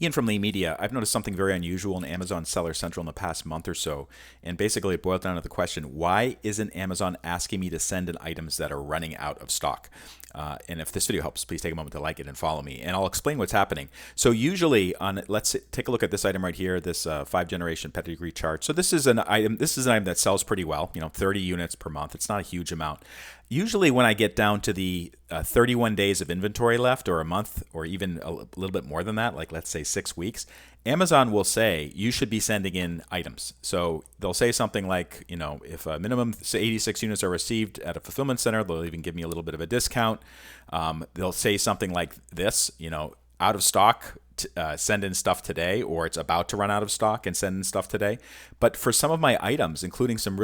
Ian from Lee Media. I've noticed something very unusual in Amazon Seller Central in the past month or so. And basically, it boiled down to the question, why isn't Amazon asking me to send in items that are running out of stock? And if this video helps, please take a moment to like it and follow me. And I'll explain what's happening. So usually, let's take a look at this item right here, this 5-generation pedigree chart. So this is an item. This is an item that sells pretty well. 30 units per month. It's not a huge amount. Usually, when I get down to the 31 days of inventory left, or a month, or even a little bit more than that, like let's say 6 weeks, Amazon will say you should be sending in items. So they'll say something like, if a minimum 86 units are received at a fulfillment center, they'll even give me a little bit of a discount. They'll say something like this, out of stock, send in stuff today, or it's about to run out of stock and send in stuff today. But for some of my items, including some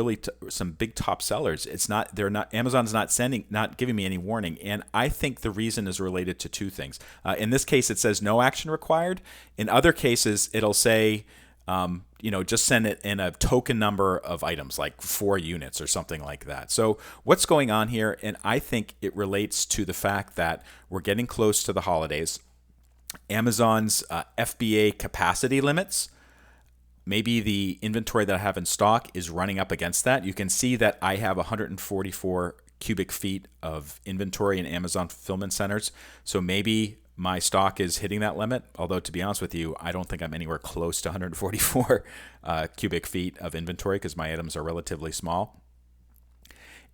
some big top sellers, Amazon's not giving me any warning. And I think the reason is related to two things. In this case, it says no action required. In other cases, it'll say, just send it in a token number of items, like 4 units or something like that. So what's going on here? And I think it relates to the fact that we're getting close to the holidays. Amazon's FBA capacity limits, maybe the inventory that I have in stock is running up against that. You can see that I have 144 cubic feet of inventory in Amazon fulfillment centers. So maybe my stock is hitting that limit. Although, to be honest with you, I don't think I'm anywhere close to 144 cubic feet of inventory because my items are relatively small.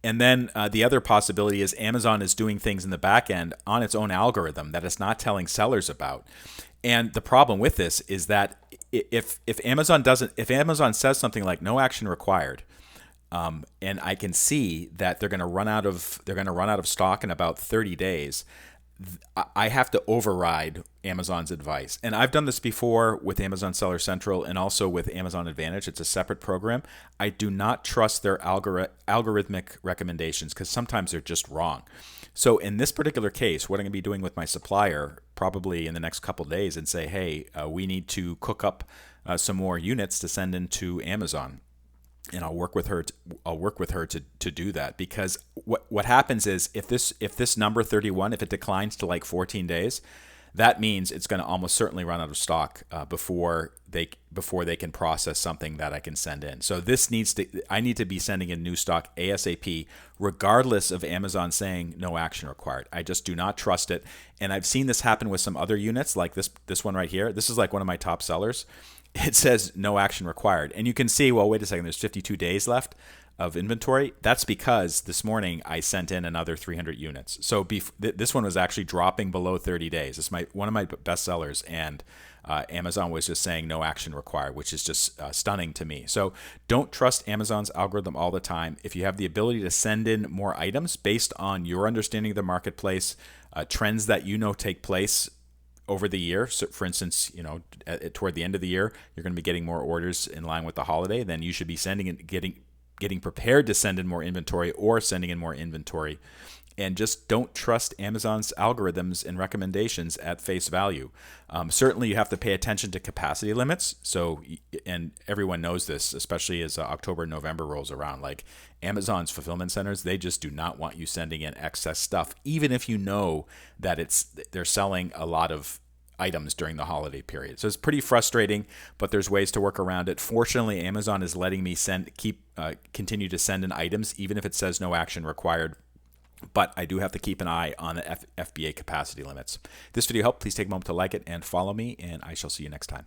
And then the other possibility is Amazon is doing things in the back end on its own algorithm that it's not telling sellers about. And the problem with this is that if Amazon says something like no action required, and I can see that they're going to run out of stock in about 30 days, I have to override Amazon's advice. And I've done this before with Amazon Seller Central and also with Amazon Advantage. It's a separate program. I do not trust their algorithmic recommendations because sometimes they're just wrong. So in this particular case, what I'm going to be doing with my supplier probably in the next couple of days and say, hey, we need to cook up some more units to send into Amazon. And I'll work with her to do that, because what happens is if this number 31, if it declines to like 14 days, that means it's going to almost certainly run out of stock before they can process something that I can send in. So I need to be sending in new stock ASAP, regardless of Amazon saying no action required. I just do not trust it. And I've seen this happen with some other units, like this one right here. This is like one of my top sellers. It says no action required. And you can see, well, wait a second, there's 52 days left of inventory. That's because this morning I sent in another 300 units. So this one was actually dropping below 30 days. It's one of my best sellers, and Amazon was just saying no action required, which is just stunning to me. So don't trust Amazon's algorithm all the time. If you have the ability to send in more items based on your understanding of the marketplace, trends that take place over the year. So for instance, toward the end of the year, you're going to be getting more orders in line with the holiday. Then you should be getting prepared to send in more inventory or sending in more inventory. And just don't trust Amazon's algorithms and recommendations at face value. Certainly, you have to pay attention to capacity limits. So, and everyone knows this, especially as October and November rolls around. Like Amazon's fulfillment centers, they just do not want you sending in excess stuff, even if you know that they're selling a lot of items during the holiday period. So it's pretty frustrating, but there's ways to work around it. Fortunately, Amazon is letting me continue to send in items, even if it says no action required. But I do have to keep an eye on the FBA capacity limits. If this video helped, please take a moment to like it and follow me, and I shall see you next time.